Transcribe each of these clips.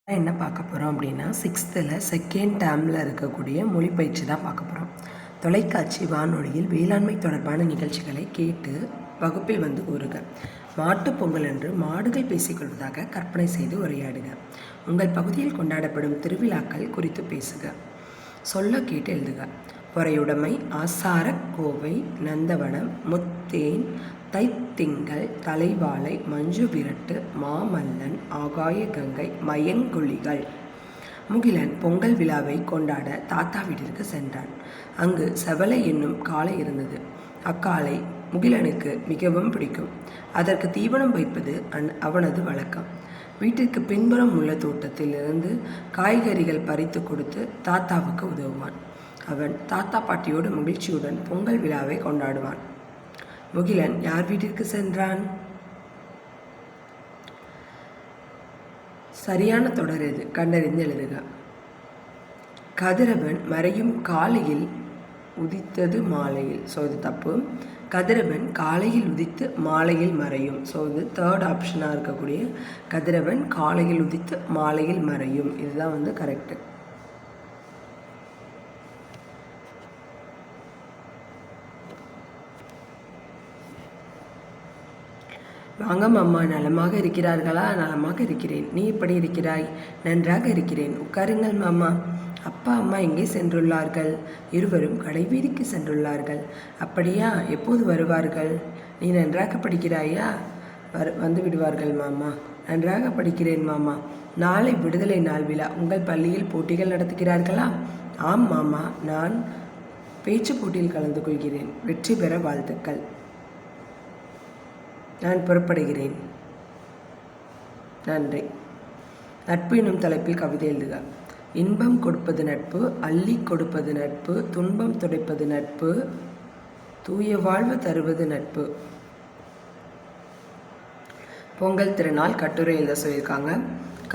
என்ன பார்க்க போகிறோம் அப்படின்னா 6th செகண்ட் டேர்மில் இருக்கக்கூடிய மொழிப்பயிற்சி தான் பார்க்க போகிறோம். தொலைக்காட்சி வானொலியில் வேளாண்மை தொடர்பான நிகழ்ச்சிகளை கேட்டு வகுப்பில் வந்து கூறுக. மாட்டுப் பொங்கல் அன்று மாடுகள் பேசிக்கொள்வதாக கற்பனை செய்து உரையாடுக. உங்கள் பகுதியில் கொண்டாடப்படும் திருவிழாக்கள் குறித்து பேசுக. சொல்ல கேட்டு எழுதுக. பொறையுடைமை, ஆசாரக் கோவை, நந்தவனம், முத்தேன், தைத்திங்கள், தலைவாழை, மஞ்சு விரட்டு, மாமல்லன், ஆகாய கங்கை, மயங்கொழிகள். முகிலன் பொங்கல் விழாவை கொண்டாட தாத்தா வீட்டிற்கு சென்றான். அங்கு செவலை என்னும் காளை இருந்தது. அக்காளை முகிலனுக்கு மிகவும் பிடிக்கும். அதற்கு தீவனம் வைப்பது அவனது வழக்கம். வீட்டிற்கு பின்புறம் உள்ள தோட்டத்தில் இருந்து காய்கறிகள் பறித்து கொடுத்து தாத்தாவுக்கு உதவுவான். அவன் தாத்தா பாட்டியோடு மகிழ்ச்சியுடன் பொங்கல் விழாவை கொண்டாடுவான். முகிலன் யார் வீட்டிற்கு சென்றான்? சரியான தொடர் எது? கண்டறிந்து எழுதுக. கதிரவன் மறையும் காலையில் உதித்தது மாலையில். ஸோ இது தப்பு. கதிரவன் காலையில் உதித்து மாலையில் மறையும். ஸோ இது தேர்ட் ஆப்ஷனாக இருக்கக்கூடிய கதிரவன் காலையில் உதித்து மாலையில் மறையும். இதுதான் வந்து கரெக்டு. வாங்க மாமா, நலமாக இருக்கிறார்களா? நலமாக இருக்கிறேன். நீ எப்படி இருக்கிறாய்? நன்றாக இருக்கிறேன். உட்காருங்கள் மாமா. அப்பா அம்மா எங்கே சென்றுள்ளார்கள்? இருவரும் கடைவீதிக்கு சென்றுள்ளார்கள். அப்படியா? எப்போது வருவார்கள்? நீ நன்றாக படிக்கிறாயா? வந்து விடுவார்கள் மாமா. நன்றாக படிக்கிறேன் மாமா. நாளை விடுதலை நாள் விழா. உங்கள் பள்ளியில் போட்டிகள் நடத்துகிறார்களா? ஆம் மாமா, நான் பேச்சு போட்டியில் கலந்து கொள்கிறேன். வெற்றி பெற வாழ்த்துக்கள். நான் புறப்படுகிறேன். நன்றி. நட்பு என்னும் தலைப்பில் கவிதை எழுதுக. இன்பம் கொடுப்பது நட்பு, அள்ளி கொடுப்பது நட்பு, துன்பம் துடைப்பது நட்பு, தூய வாழ்வு தருவது நட்பு. பொங்கல் திருநாள் கட்டுரை எழுத சொல்லியிருக்காங்க.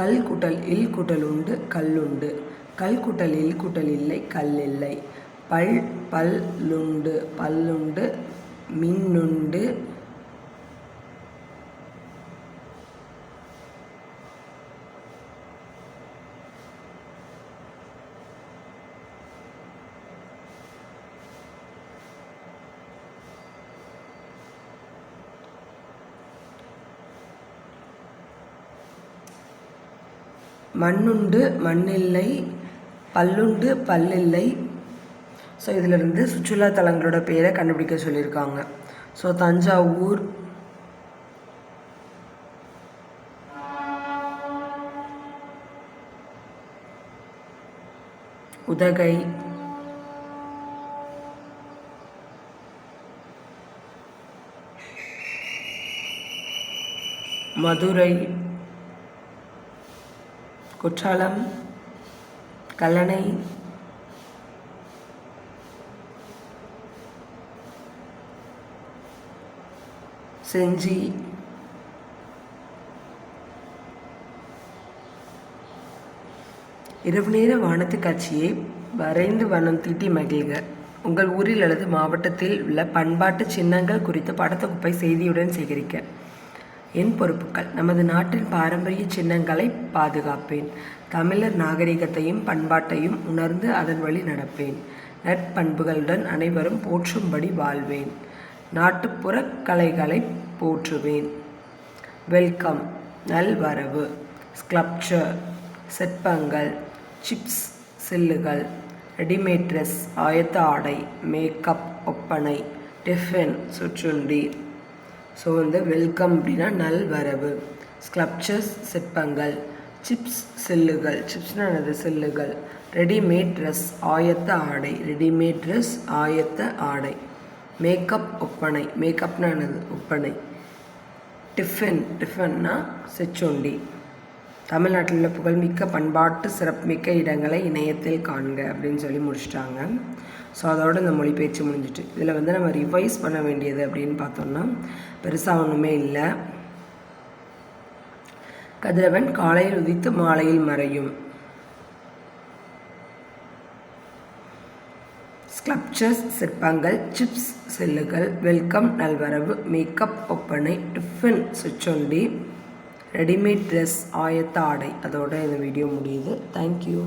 கல் கூட்டல் இல் கூட்டல் உண்டு, கல்லுண்டு. கல் கூட்டல் இல் கூட்டல் இல்லை, கல் இல்லை. பல்லுண்டு, பல்லுண்டு. மின்னுண்டு, மண்ணுண்டு, மண்ணில்லை. பல்லுண்டு, பல்லில்லை. ஸோ இதிலிருந்து சுற்றுலா தலங்களோட பேரை கண்டுபிடிக்க சொல்லியிருக்காங்க. ஸோ தஞ்சாவூர், உதகை, மதுரை, குற்றாலம், கல்லணை, செஞ்சி, இரவு நேர வானத்து காட்சியை வரைந்து வண்ணம் தீட்டி மகிழ்க. உங்கள் ஊரில் அல்லது மாவட்டத்தில் உள்ள பண்பாட்டு சின்னங்கள் குறித்து படத்தொகுப்பை செய்தியுடன் சேகரிக்க. என் பொறுப்புகள்: நமது நாட்டின் பாரம்பரிய சின்னங்களை பாதுகாப்பேன். தமிழர் நாகரிகத்தையும் பண்பாட்டையும் உணர்ந்து அதன் வழி நடப்பேன். நற்பண்புகளுடன் அனைவரும் போற்றும்படி வாழ்வேன். நாட்டுப்புற கலைகளை போற்றுவேன். வெல்கம், நல்வரவு. ஸ்கல்ப்சர், சிற்பங்கள். சிப்ஸ், சில்லுகள். ரெடிமேட் ட்ரெஸ், ஆயத்த ஆடை. மேக்கப், ஒப்பனை. டிஃபன், சுற்றுண்டி. ஸோ வந்து வெல்கம் அப்படின்னா நல்வரவு. ஸ்கல்ப்சர்ஸ், சிற்பங்கள். சிப்ஸ், சில்லுகள். சிப்ஸ்னால் என்னது? சில்லுகள். ரெடிமேட் ட்ரெஸ், ஆயத்த ஆடை. ரெடிமேட் ட்ரெஸ், ஆயத்த ஆடை. மேக்கப், ஒப்பனை. மேக்கப்னா என்னது? ஒப்பனை. டிஃபன், டிஃபன்னா சிற்றுண்டி. தமிழ்நாட்டில் உள்ள புகழ்மிக்க பண்பாட்டு சிறப்புமிக்க இடங்களை இணையத்தில் காண்க அப்படின்னு சொல்லி முடிச்சிட்டாங்க. ஸோ அதோடு இந்த மொழிபெயர்ச்சி முடிஞ்சிட்டு. இதில் வந்து நம்ம ரிவைஸ் பண்ண வேண்டியது அப்படின்னு பார்த்தோம்னா பெருசாக ஒன்றுமே இல்லை. கதிரவன் காலையில் உதித்து மாலையில் மறையும். ஸ்கல்ப்சர்ஸ், சிற்பங்கள். சிப்ஸ், சில்லுகள். வெல்கம், நல்வரவு. மேக்கப், ஒப்பனை. டிஃபன், சிற்றுண்டி. ரெடிமேட் ட்ரெஸ், ஆயத்த ஆடை. அதோட இந்த வீடியோ முடியுது. தேங்க்யூ.